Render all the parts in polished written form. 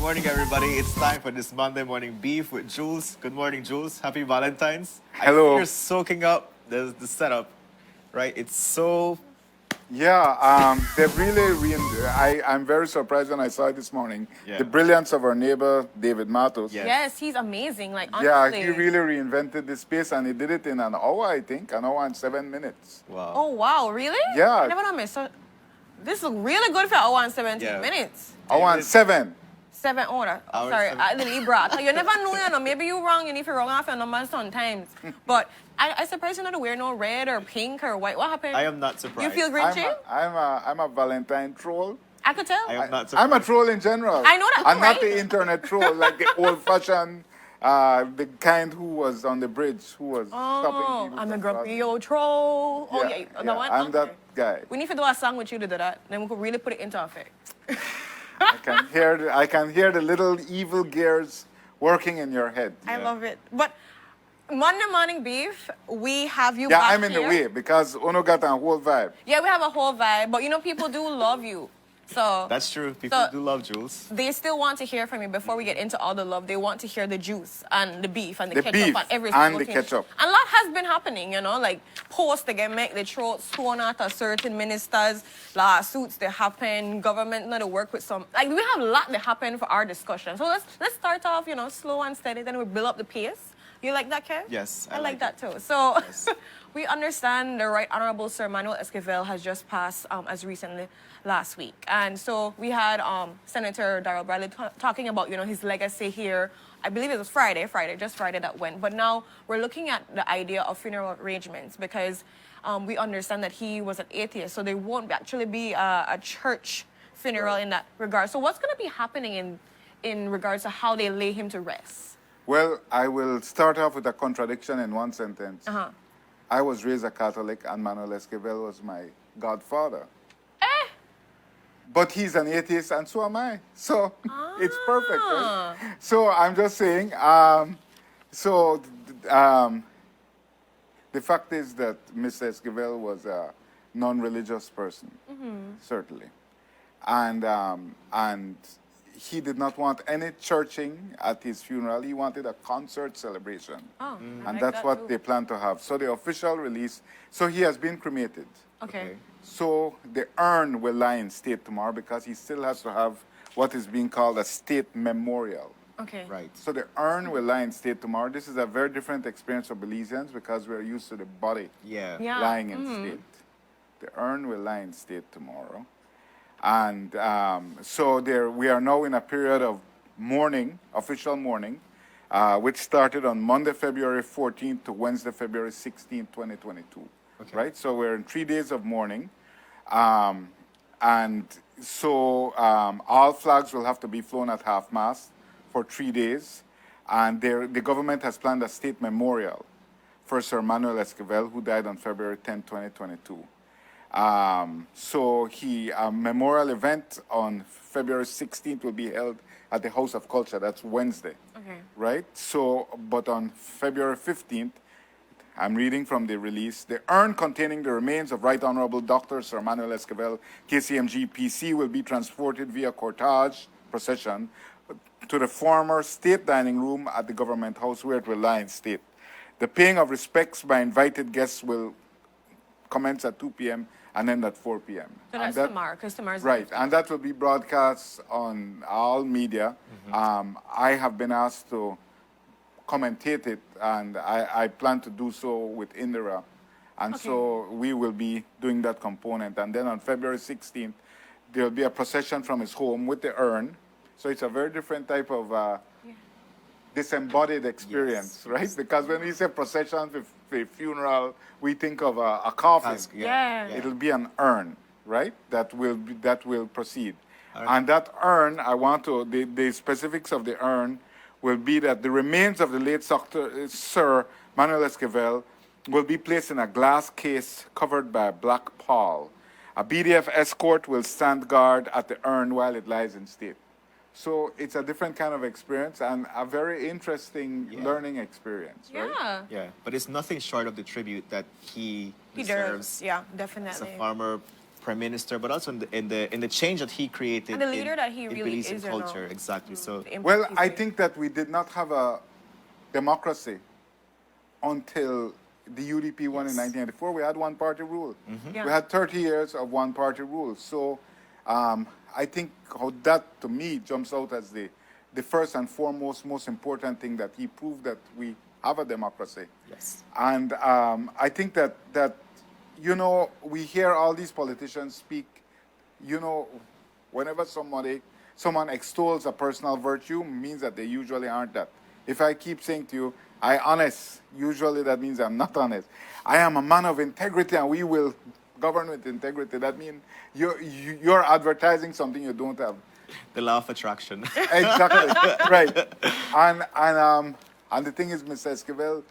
morning, everybody. It's time for this Monday morning beef with Jules. Good morning, Jules. Happy Valentine's. Hello. I see you're soaking up the setup, right? It's so... Yeah, they've really I'm very surprised when I saw it this morning. Yeah. The brilliance of our neighbor, David Matos. Yes. Yes, he's amazing. Like, Yeah, honestly. he really reinvented this space and he did it in an hour, I think, an hour and 7 minutes. Wow. Oh, wow, really? Yeah. I never know, miss. So, this looks really good for an hour and 17 Yeah. minutes. Hour and 7. 7 order. Hour Sorry, seven. the Libra. You never know, you know. Maybe you're wrong. You need to wrong off your numbers sometimes. But I surprised you not to wear no red or pink or white. What happened? I am not You surprised. feel grinchy? I'm a Valentine troll. I could tell. I am not surprised. I'm a troll in general. I know that, I'm not right? the internet troll, like the old-fashioned, the kind who was on the bridge, who was stopping Oh, people. I'm a from grumpy crossing. old troll. Oh, Yeah, yeah. yeah, The one? I'm Okay. that guy. We need to do a song with you to do that. Then we could really put it into effect. I can hear the little evil gears working in your head. I love it. But Monday morning beef, we have you Yeah, back I'm in the here. way because Uno got a whole vibe. Yeah, we have a whole vibe, but you know, people do love you. So That's true. People So- do love Jules. they still want to hear from you before we get into all the love. They want to hear the juice and the beef and the The ketchup beef and every and single the thing. ketchup. And a lot has been happening, you know, like posts they get make the throats torn out of certain ministers, lawsuits that happen, government not to work with some. Like we have a lot that happen for our discussion. So let's start off, you know, slow and steady. Then we build up the pace. You like that, Kev? Yes, I I like like that too. So we understand the Right Honorable Sir Manuel Esquivel has just passed as recently last week. And so we had Senator Darrell Bradley talking about, you know, his legacy here. I believe it was just Friday that went. But now we're looking at the idea of funeral arrangements because we understand that he was an atheist. So there won't actually be a church funeral in that regard. So what's going to be happening in regards to how they lay him to rest? Well, I will start off with a contradiction in one sentence. Uh-huh. I was raised a Catholic and Manuel Esquivel was my godfather. But he's an atheist and so am I. So it's perfect, right? So I'm just saying, the fact is that Mr. Esquivel was a non-religious person, certainly. And he did not want any churching at his funeral. He wanted a concert celebration. Oh, I And like that's that what too. they plan to have. So the official release, so he has been cremated. Okay. So the urn will lie in state tomorrow because he still has to have what is being called a state memorial. Okay. Right. So the urn will lie in state tomorrow. This is a very different experience for Belizeans because we're used to the body Yeah. Yeah. lying in state. The urn will lie in state tomorrow. And so we are now in a period of mourning, official mourning, which started on Monday, February 14th to Wednesday, February 16th, 2022. Okay. Right? So we're in 3 days of mourning. And so all flags will have to be flown at half-mast for 3 days. And the government has planned a state memorial for Sir Manuel Esquivel, who died on February 10, 2022. So a memorial event on February 16th will be held at the House of Culture. That's Wednesday. Okay. Right? So, but on February 15th, I'm reading from the release, the urn containing the remains of Right Honorable Dr. Sir Manuel Esquivel, KCMG PC, will be transported via cortege procession to the former state dining room at the government house where it will lie in state. The paying of respects by invited guests will commence at 2 p.m. and end at 4 p.m. So And that's that- tomorrow, because tomorrow's Right, and that will be broadcast on all media. I have been asked to commentate it, and I plan to do so with Indira. And so we will be doing that component. And then on February 16th, there will be a procession from his home with the urn. So it's a very different type of disembodied experience, right? Because when we say procession for funeral, we think of a coffin. Yeah. It'll be an urn, right? That will proceed. And that urn, the specifics of the urn will be that the remains of the late Sir Manuel Esquivel will be placed in a glass case covered by a black pall. A BDF escort will stand guard at the urn while it lies in state. So it's a different kind of experience and a very interesting learning experience, right? Yeah. Yeah. But it's nothing short of the tribute that he He deserves deserves. Yeah, as a definitely. farmer, prime minister, but also in the change that he created. And the leader that he in really Belizean is, you know. culture, exactly. So The impact Well, he's I made. think that we did not have a democracy until the UDP won in Yes. 1994. We had one-party rule. Yeah. We had 30 years of one-party rule. So I think how that, to me, jumps out as the first and foremost, most important thing, that he proved that we have a democracy. yes, And I think that, you know, we hear all these politicians speak, you know, whenever someone extols a personal virtue, means that they usually aren't that. If I keep saying to you, I honest, usually that means I'm not honest. I am a man of integrity and we will govern with integrity. That means you're advertising something you don't have. the law of attraction. Exactly, right. And the thing is, Mr. Esquivel,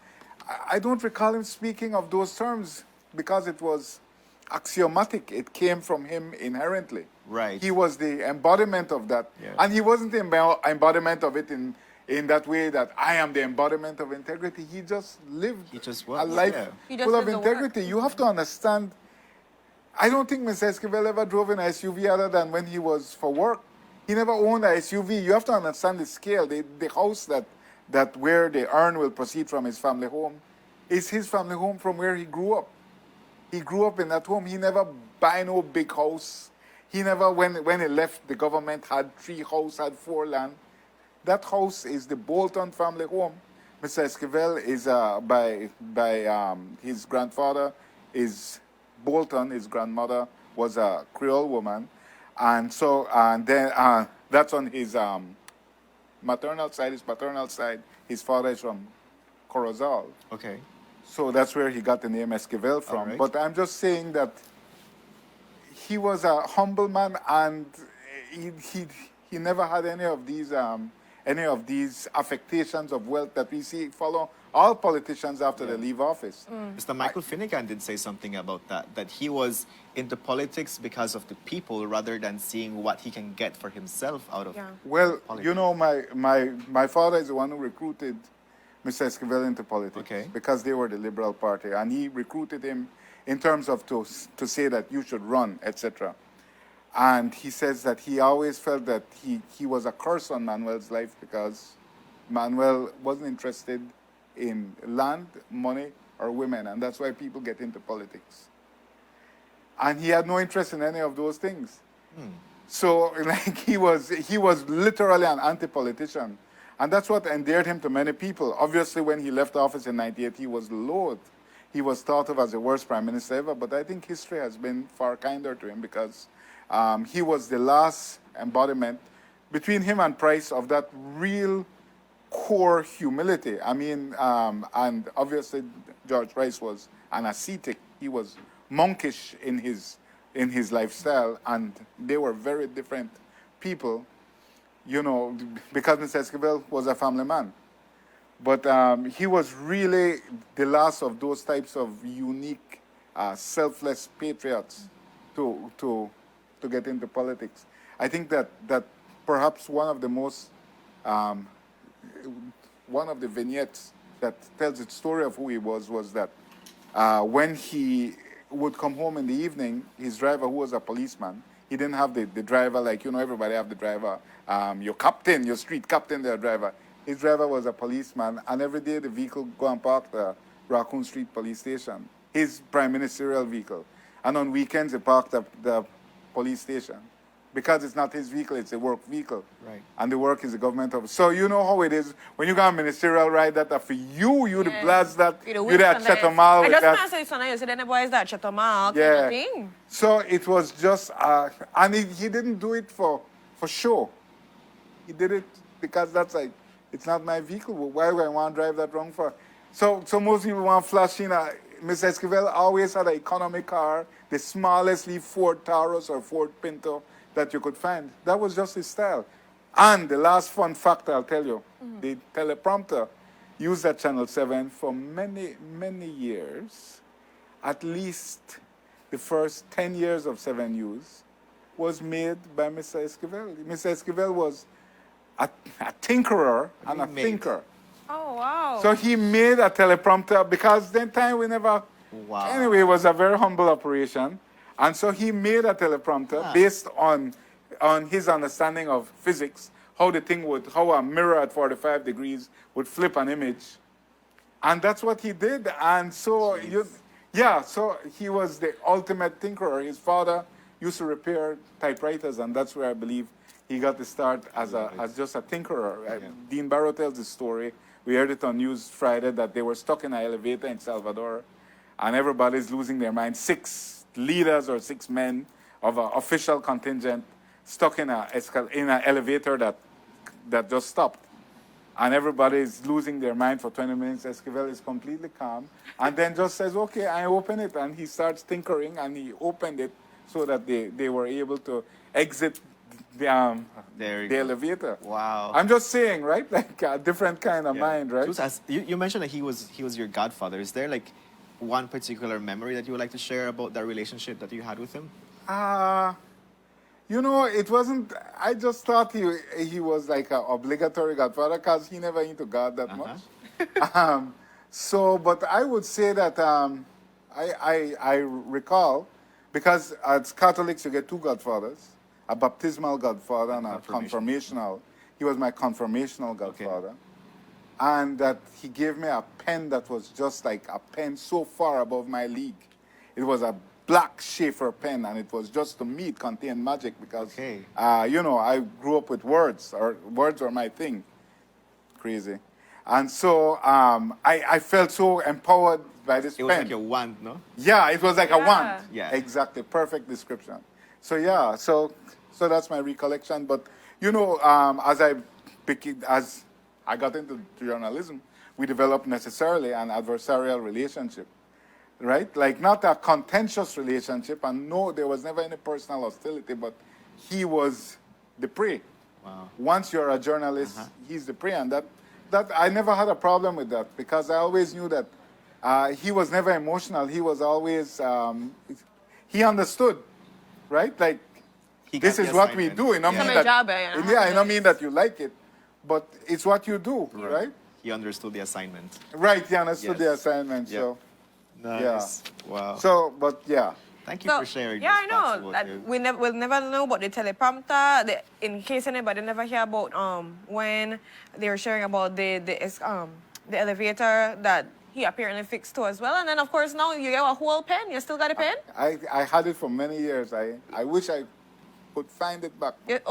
I don't recall him speaking of those terms because it was axiomatic. It came from him inherently. Right. He was the embodiment of that. Yeah. And he wasn't the embodiment of it in that way that I am the embodiment of integrity. He just lived He just a was, life yeah. He just full of did the work. integrity. You have to understand, I don't think Mr. Esquivel ever drove an SUV other than when he was for work. He never owned an SUV. You have to understand the scale. The house that where the urn will proceed from his family home is his family home from where he grew up. He grew up in that home. He never buy no big house. He never, when he left, the government had 3 houses, had 4 land. That house is the Bolton family home. Mr. Esquivel is by his grandfather is Bolton. His grandmother was a Creole woman, and so then that's on his maternal side. His paternal side, his father is from Corozal. Okay. So that's where he got the name Esquivel from. Alright. But I'm just saying that he was a humble man, and he never had any of these affectations of wealth that we see follow all politicians after they leave office. Mr. Michael Finnegan did say something about that he was into politics because of the people rather than seeing what he can get for himself out of Yeah. Well, politics. you know, my father is the one who recruited Mr. Esquivel into politics Okay. because they were the Liberal Party, and he recruited him in terms of to say that you should run, etc. And he says that he always felt that he was a curse on Manuel's life because Manuel wasn't interested in land, money, or women, and that's why people get into politics. And he had no interest in any of those things. So, like, he was literally an anti-politician. And that's what endeared him to many people. Obviously, when he left office in 98, he was loathed. He was thought of as the worst prime minister ever, but I think history has been far kinder to him because he was the last embodiment, between him and Price, of that real core humility. I mean, and obviously George Price was an ascetic. He was monkish in his lifestyle, and they were very different people, you know, because Mr. Esquivel was a family man. But he was really the last of those types of unique, selfless patriots to get into politics. I think that perhaps one of the most, one of the vignettes that tells the story of who he was that when he would come home in the evening, his driver, who was a policeman, he didn't have the driver like, you know, everybody have the driver, your captain, your street captain, their driver. His driver was a policeman, and every day the vehicle go and park the Raccoon Street police station, his prime ministerial vehicle. And on weekends, he parked the police station. Because it's not his vehicle, it's a work vehicle. Right. And the work is the government office. So you know how it is. When you got a ministerial ride that are for you, you the blast that, you the at Chetamal I with just that. want to say something. You said, then the boys that Chetamal, Yeah. kind of thing. So it was just, and he didn't do it for show. He did it because that's like, it's not my vehicle. Why would I want to drive that wrong for? So most people want flashing. Mr. Esquivel always had an economy car, the smallest Ford Taurus or Ford Pinto that you could find. That was just his style. And the last fun fact I'll tell you, the teleprompter used at Channel 7 for many, many years. At least the first 10 years of 7 News was made by Mr. Esquivel. Mr. Esquivel was a tinkerer and a Remade. thinker. Oh, wow. So he made a teleprompter because then time we never. Wow. Anyway, it was a very humble operation. And so he made a teleprompter based on his understanding of physics, how how a mirror at 45 degrees would flip an image. And that's what he did. And so, so he was the ultimate tinkerer. His father used to repair typewriters, and that's where I believe he got the start as just a tinkerer. Dean Barrow tells the story. We heard it on News Friday that they were stuck in an elevator in Salvador, and everybody's losing their mind. 6 leaders or 6 men of an official contingent stuck in an elevator that just stopped. And everybody is losing their mind for 20 minutes. Esquivel is completely calm and then just says, okay, I open it. And he starts tinkering, and he opened it so that they were able to exit the elevator. Wow. I'm just saying, right? Like a different kind of mind, right? Jules, you mentioned that he was your godfather. Is there like one particular memory that you would like to share about that relationship that you had with him? You know, it wasn't. I just thought he was like an obligatory godfather because he never into God that much. But I would say that I recall, because as Catholics you get 2 godfathers, a baptismal godfather and a confirmational. He was my confirmational godfather. Okay. And that he gave me a pen that was just like a pen so far above my league. It was a black Schaefer pen, and it was just, to me, it contained magic because, you know, I grew up with words, or words were my thing. Crazy. And so I felt so empowered by this pen. It was like a wand, no? Yeah, it was like a wand. Yeah. Exactly. Perfect description. So, yeah, so that's my recollection. But, you know, as I got into journalism, we developed necessarily an adversarial relationship. Right? Like not a contentious relationship, and no, there was never any personal hostility, but he was the prey. Wow. Once you're a journalist, he's the prey, and that I never had a problem with that because I always knew that he was never emotional. He was always, he understood, right? Like, this is what we do. It don't mean that, it don't mean that you like it, but it's what you do, right? He understood the assignment. Right, he understood the assignment, so. Nice. Yeah. Wow. So, but yeah. Thank you for sharing. Yeah, I know. That we'll never know about the teleprompter. In case anybody never hear about when they were sharing about the elevator that he apparently fixed too as well. And then of course now you get a whole pen. You still got a pen? I had it for many years. I wish I could find it back. It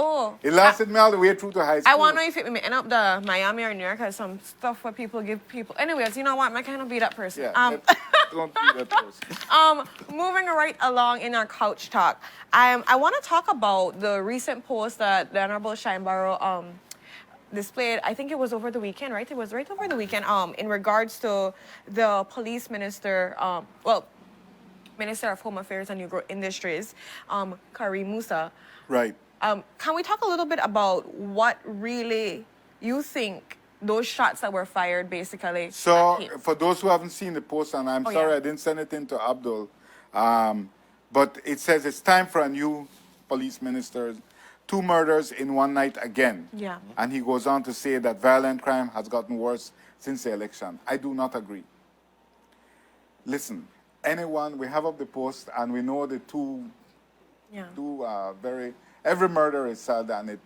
lasted me all the way through to high school. I wonder if it may end up the Miami or New York has some stuff where people give people. Anyways, you know what? I kind of be that person. Yeah, don't be that person. Moving right along in our couch talk, I want to talk about the recent post that the Honorable Shineborough displayed. I think it was over the weekend, right? It was right over the weekend. In regards to the police minister, Minister of Home Affairs and New Growth Industries, Karim Musa. Right. Can we talk a little bit about what really you think those shots that were fired basically? So, for those who haven't seen the post, and I'm sorry I didn't send it in to Abdul, but it says it's time for a new police minister. 2 murders in one night again. Yeah. And he goes on to say that violent crime has gotten worse since the election. I do not agree. Listen, we have up the post, and we know the two every murder is sad, and it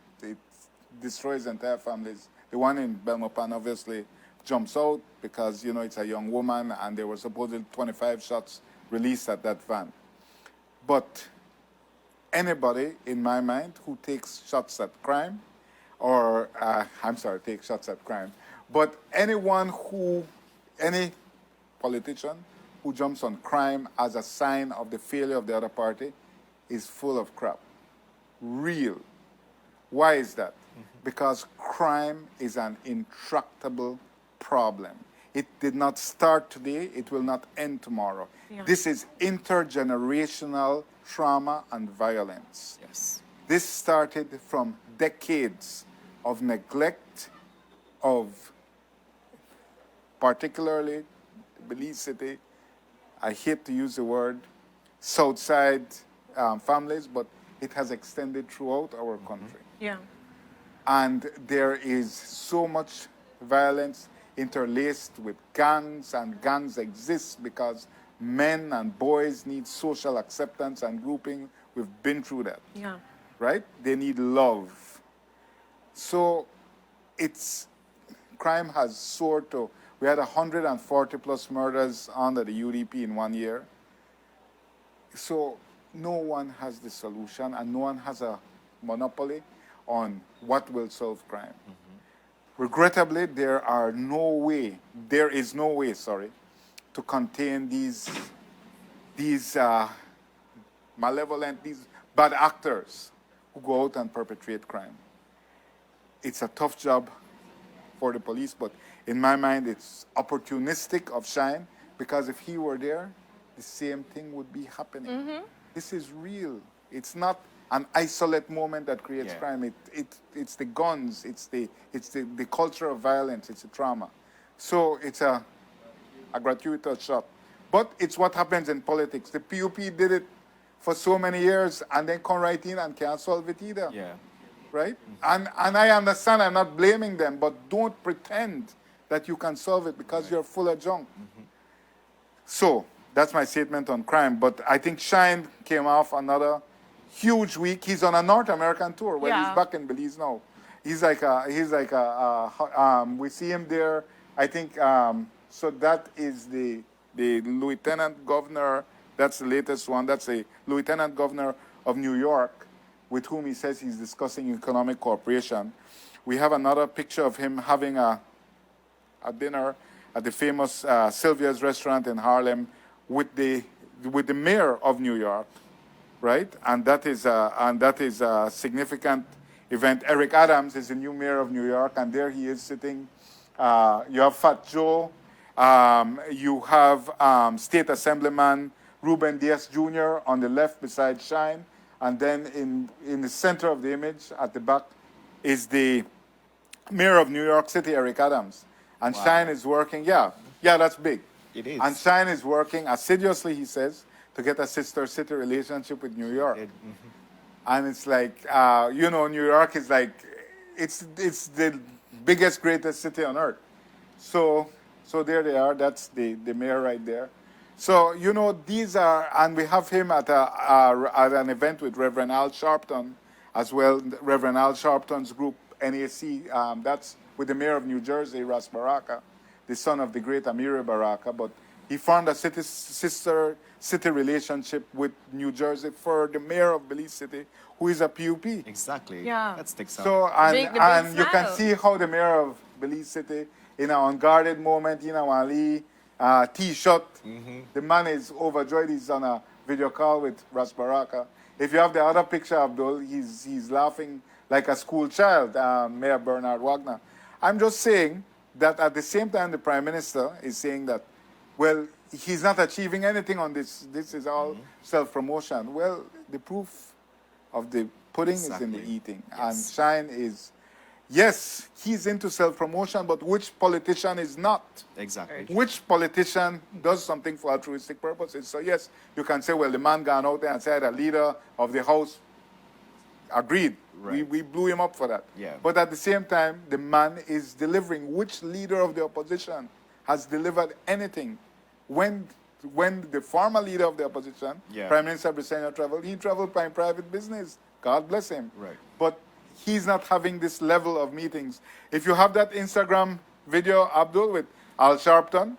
destroys entire families. The one in Belmopan obviously jumps out because, you know, it's a young woman, and there were supposedly 25 shots released at that van. But anybody, in my mind, who takes shots at crime, takes shots at crime, but any politician who jumps on crime as a sign of the failure of the other party is full of crap. Real. Why is that? Because crime is an intractable problem. It did not start today. It will not end tomorrow. Yeah. This is intergenerational trauma and violence. Yes. This started from decades of neglect of particularly Belize City. I hate to use the word Southside families, but it has extended throughout our country. Yeah. And there is so much violence interlaced with gangs, and gangs exist because men and boys need social acceptance and grouping. We've been through that, Yeah. right? They need love. So crime has soared to, we had 140 plus murders under the UDP in 1 year. So no one has the solution and no one has a monopoly on what will solve crime. Regrettably, there is no way, to contain these malevolent, these bad actors who go out and perpetrate crime. It's a tough job for the police, but in my mind, it's opportunistic of Shine, because if he were there, the same thing would be happening. This is real. It's not an isolate moment that creates crime. It's the guns, it's the culture of violence, it's a trauma. So it's a gratuitous shot. But it's what happens in politics. The PUP did it for so many years and then come right in and can't solve it either. Yeah. Right? And I understand, I'm not blaming them, but don't pretend that you can solve it because you're full of junk. So that's my statement on crime. But I think Shine came off another huge week. He's on a North American tour. Well, he's back in Belize now. We see him there. I think, so that is the lieutenant governor. That's the latest one. That's the lieutenant governor of New York, with whom he says he's discussing economic cooperation. We have another picture of him having a dinner at the famous Sylvia's restaurant in Harlem with the mayor of New York, right? And that is a significant event. Eric Adams is the new mayor of New York, and there he is sitting. You have Fat Joe. You have State Assemblyman Ruben Diaz Jr. on the left beside Shine. And then in the center of the image at the back is the mayor of New York City, Eric Adams. And Shine is working, that's big. It is. And Shine is working assiduously, he says, to get a sister city relationship with New York. And it's like, New York is like, it's the biggest, greatest city on earth. So there they are. That's the mayor right there. So, these are, and we have him at an event with Reverend Al Sharpton as well, Reverend Al Sharpton's group, NAC. That's with the mayor of New Jersey, Ras Baraka, the son of the great Amiri Baraka. But he formed a sister city relationship with New Jersey for the mayor of Belize City, who is a PUP. Exactly. Yeah. That sticks out. So, Big and you can smile. see how the mayor of Belize City, in an unguarded moment, Ali, T-shirt. The man is overjoyed. He's on a video call with Ras Baraka. If you have the other picture, Abdul, he's laughing like a school child, Mayor Bernard Wagner. I'm just saying that at the same time, the Prime Minister is saying that, well, he's not achieving anything on this. This is all self-promotion. Well, the proof of the pudding is in the eating. Yes. And Shine is, yes, he's into self-promotion, but which politician is not? Exactly. Which politician does something for altruistic purposes? So yes, you can say, well, the man gone out there and said a leader of the House agreed. Right. We blew him up for that. Yeah. But at the same time, the man is delivering. Which leader of the opposition has delivered anything? When the former leader of the opposition, Prime Minister Briceño, traveled, he traveled by private business. God bless him. Right. But he's not having this level of meetings. If you have that Instagram video, Abdul, with Al Sharpton,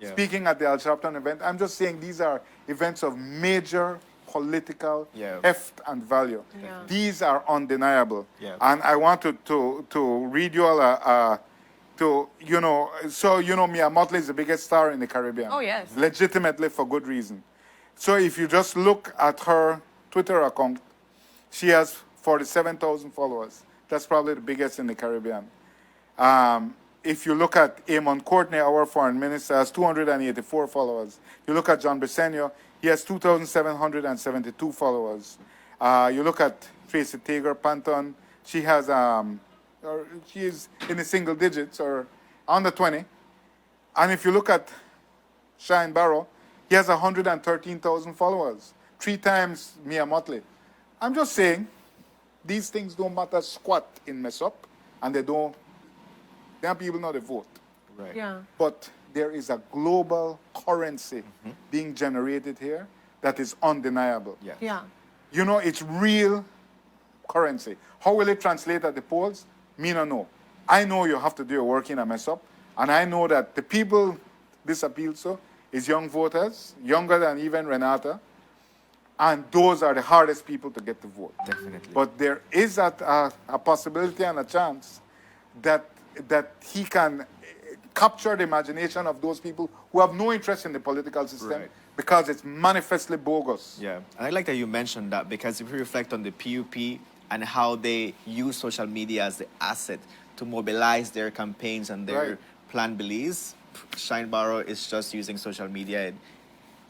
speaking at the Al Sharpton event, I'm just saying these are events of major political heft and value. Yeah. These are undeniable. Yeah. And I want to read you all Mia Motley is the biggest star in the Caribbean. Oh, yes. Legitimately for good reason. So if you just look at her Twitter account, she has 47,000 followers. That's probably the biggest in the Caribbean. If you look at Eamon Courtney, our foreign minister, has 284 followers. You look at John Briceño, he has 2,772 followers. You look at Tracy Tager Panton, she has, she is in the single digits or under 20. And if you look at Shine Barrow, he has 113,000 followers, 3 times Mia Motley. I'm just saying, these things don't matter squat in mess up, and they don't people know they vote. Right. Yeah. But there is a global currency being generated here that is undeniable. Yes. Yeah. You know, it's real currency. How will it translate at the polls? Me no know. I know you have to do your work in a mess up, and I know that the people this appeals to is young voters, younger than even Renata, and those are the hardest people to get to vote. Definitely. But there is a possibility and a chance that he can capture the imagination of those people who have no interest in the political system Right. because it's manifestly bogus. Yeah, and I like that you mentioned that, because if you reflect on the PUP and how they use social media as the asset to mobilize their campaigns and their Right. Plan Belize, Shine Barrow is just using social media in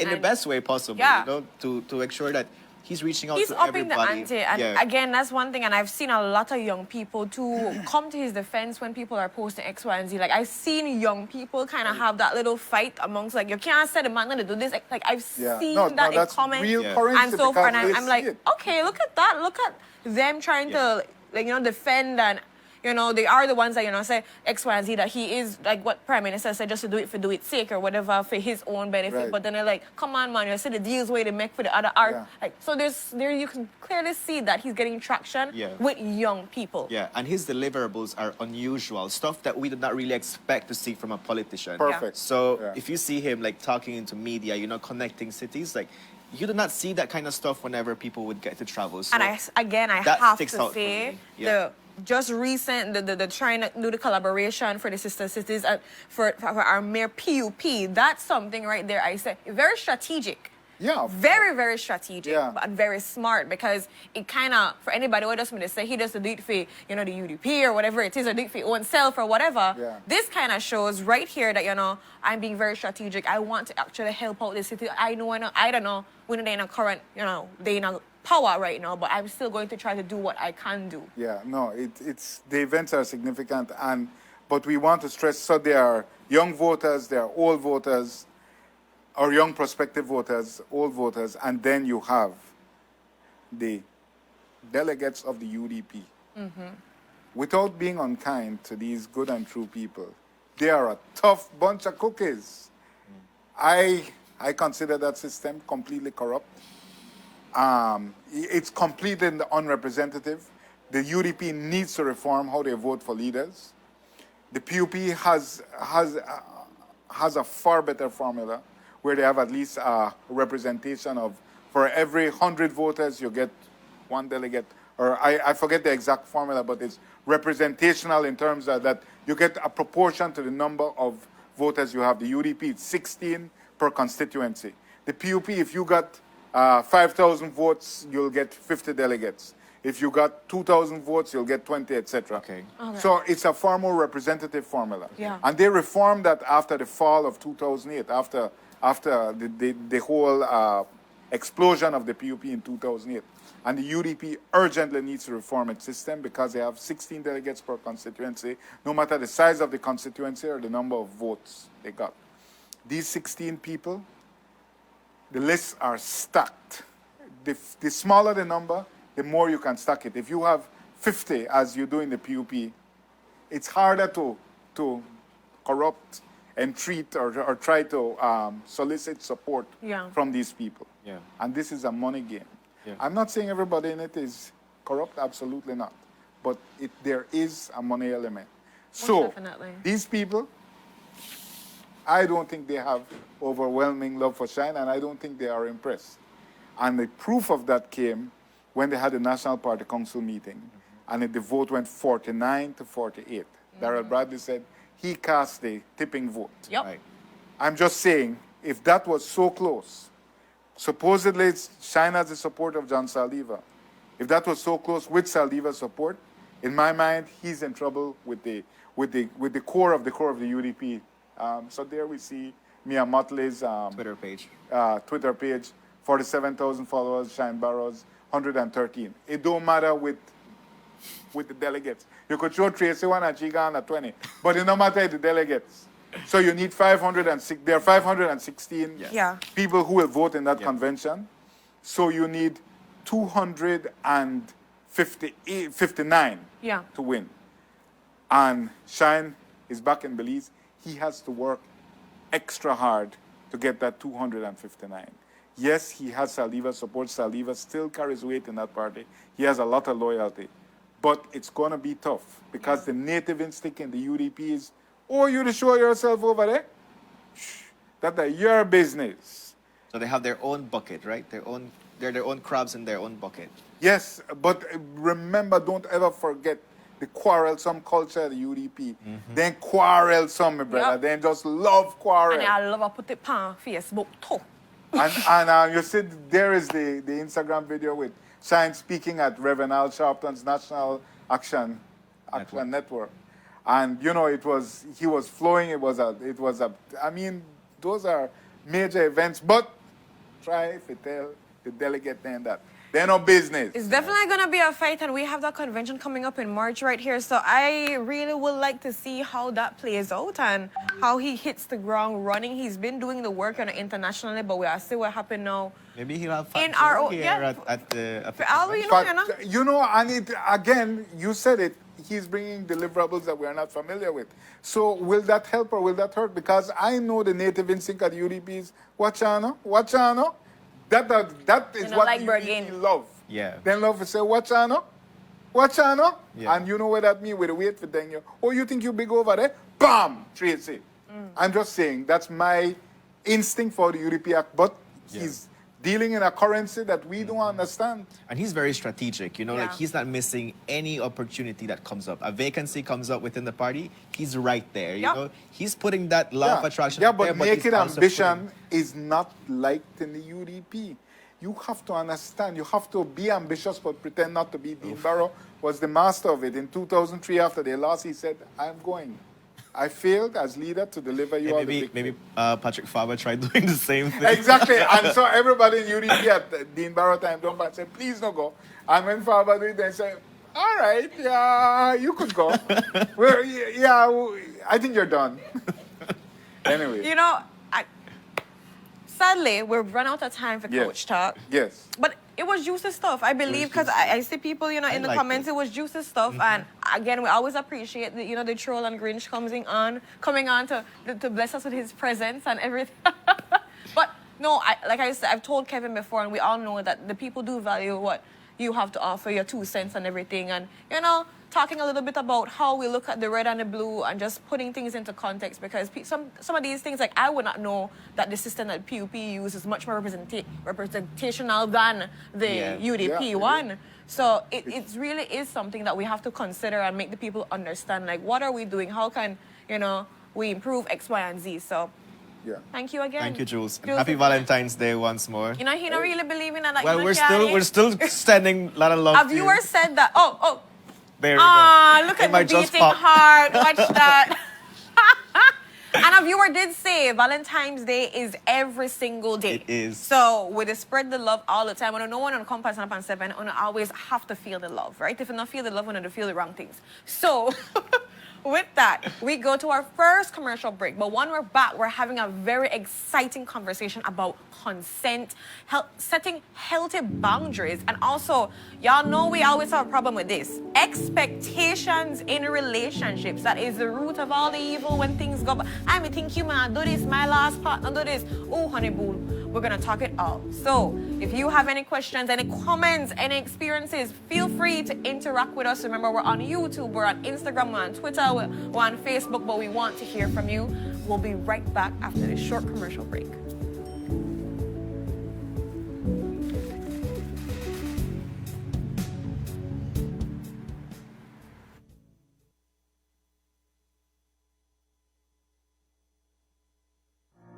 the And- best way possible, Yeah. you know, to ensure that he's reaching out He's to upping the everybody. ante, and yeah. again, that's one thing. And I've seen a lot of young people to come to his defense when people are posting X, Y, and Z. Like I've seen young people kind of have that little fight amongst, like, you can't say the man gonna do this. Like I've Yeah. seen No, that in that's comments real Yeah. currency and so because forth. And they I'm see like, it. okay, look at that. Look at them trying Yeah. to, like, you know, defend, and you know, they are the ones that, you know, say X, Y, and Z, that he is, like what Prime Minister said, just to do it for its sake or whatever, for his own benefit. Right. But then they're like, come on, man, you see the deals way they make for the other art. Yeah. Like, so there you can clearly see that he's getting traction Yeah. with young people. Yeah, and his deliverables are unusual, stuff that we did not really expect to see from a politician. Perfect. So Yeah. if you see him like talking into media, you know, connecting cities, like you do not see that kind of stuff whenever people would get to travel. So And I that have sticks to out for say, me. Yeah. the trying to do the collaboration for the sister cities for our mayor PUP, that's something right there. I say very strategic. Yeah. Very, very strategic, Yeah. and very smart, because it kind of, for anybody who doesn't say he does the do it for, you know, the UDP or whatever it is, or do it for your own self or whatever, Yeah. this kind of shows right here that, you know, I'm being very strategic. I want to actually help out the city. I don't know, when they're in a current, you know, they're in a power right now, but I'm still going to try to do what I can do. Yeah, no, it's the events are significant, but we want to stress, so there are young voters, there are old voters, or young prospective voters, old voters, and then you have the delegates of the UDP. Without being unkind to these good and true people, they are a tough bunch of cookies. I consider that system completely corrupt. It's completely unrepresentative. The UDP needs to reform how they vote for leaders. The PUP has a far better formula where they have at least a representation of, for every 100 voters, you get one delegate, or I forget the exact formula, but it's representational in terms of that you get a proportion to the number of voters you have. The UDP, it's 16 per constituency. The PUP, if you got 5,000 votes, you'll get 50 delegates. If you got 2,000 votes, you'll get 20, etc. Okay. So it's a far more representative formula. Yeah. And they reformed that after the fall of 2008, after the whole explosion of the PUP in 2008. And the UDP urgently needs to reform its system because they have 16 delegates per constituency, no matter the size of the constituency or the number of votes they got. These 16 people, the lists are stacked. The smaller the number, the more you can stack it. If you have 50, as you do in the PUP, it's harder to corrupt and treat or try to solicit support Yeah. from these people. Yeah. And this is a money game. Yeah. I'm not saying everybody in it is corrupt, absolutely not. But there is a money element. So definitely. these people, I don't think they have overwhelming love for Shine, and I don't think they are impressed. And the proof of that came when they had the National Party Council meeting, and the vote went 49 to 48. Darrell Bradley said he cast the tipping vote. Yep. Right. I'm just saying, if that was so close, supposedly Shine has the support of John Saldivar. If that was so close with Saldivar's support, in my mind, he's in trouble with the core of the UDP. So there we see Mia Motley's Twitter page. Twitter page, 47,000 followers, Shine Barrows, 113. It don't matter with the delegates. You could show Tracy one and she got at 20, but it don't matter the delegates. So you need 506. There are 516 Yes. Yeah. people who will vote in that Yeah. convention. So you need 259 Yeah. to win. And Shine is back in Belize. He has to work extra hard to get that 259. Yes, he has Saliva support. Saliva still carries weight in that party. He has a lot of loyalty. But it's going to be tough because the native instinct in the UDP is, oh, you to show yourself over there? Shh, that's your business. So they have their own bucket, right? They're their own crabs in their own bucket. Yes, but remember, don't ever forget the quarrelsome culture of the UDP. Then quarrelsome, my brother. Then just love quarrel. And I love to put it on Facebook too. And you see, there is the Instagram video with Shine speaking at Reverend Al Sharpton's National Action Network. And, you know, he was flowing. I mean, those are major events. But try if you tell the delegate then that they're no business. It's definitely going to be a fight, and we have that convention coming up in March right here. So I really would like to see how that plays out and how he hits the ground running. He's been doing the work internationally, but we are see what happened now. Maybe he'll have fun in our own, here yeah. at the You know, and it, again, you said it, he's bringing deliverables that we are not familiar with. So will that help or will that hurt? Because I know the native instinct at UDP is, watch on. That is what like you love. Yeah. Then love to say, watch on. Yeah. And you know what that means with the wait for them. Oh, you think you big over there? Bam! Tracy. I'm just saying, that's my instinct for the UDP Act, but he's dealing in a currency that we don't understand. And he's very strategic, you know, like Yeah. he's not missing any opportunity that comes up. A vacancy comes up within the party, he's right there, you know. He's putting that law of attraction up there, but naked he's also ambition is not liked in the UDP. You have to understand, you have to be ambitious but pretend not to be. Dean Barrow was the master of it. In 2003, after they lost, he said, I'm going. I failed as leader to deliver you all the victory. Maybe Patrick Faber tried doing the same thing. Exactly. And so everybody in UDP at Dean Barrow time don't and say, please no go. And when Faber did, they say, all right, yeah, you could go. Well, yeah, I think you're done. Anyway. You know, sadly, we've run out of time for Coach Talk. Yes. But it was juicy stuff, I believe, because I see people, you know, in the comments, it was juicy stuff. And again, we always appreciate the, you know, the troll and Grinch coming on to bless us with his presence and everything. But no, like I said, I've told Kevin before, and we all know that the people do value what you have to offer, your 2 cents and everything. And, you know, talking a little bit about how we look at the red and the blue and just putting things into context, because some of these things, like, I would not know that the system that PUP uses is much more representational than the UDP one. So it really is something that we have to consider and make the people understand, like, what are we doing? How can, you know, we improve X, Y, and Z? So thank you again. Thank you, Jules. And happy Valentine's Day once more. You know, he don't really believe in that. Well, we're still sending a lot of love to you. A viewer said that. Oh. There you go. Look at the beating heart. Watch that. And a viewer did say Valentine's Day is every single day. It is. So we spread the love all the time. When no one on Compass and upon 7, we always have to feel the love, right? If you don't feel the love, we don't feel the wrong things. So with that, we go to our first commercial break. But when we're back, we're having a very exciting conversation about consent, setting healthy boundaries. And also, y'all know we always have a problem with this. Expectations in relationships. That is the root of all the evil when things go. I may think you man do this, my last partner do this. Oh, honey boo, we're going to talk it out. So if you have any questions, any comments, any experiences, feel free to interact with us. Remember, we're on YouTube, we're on Instagram, we're on Twitter, we're on Facebook, but we want to hear from you. We'll be right back after this short commercial break.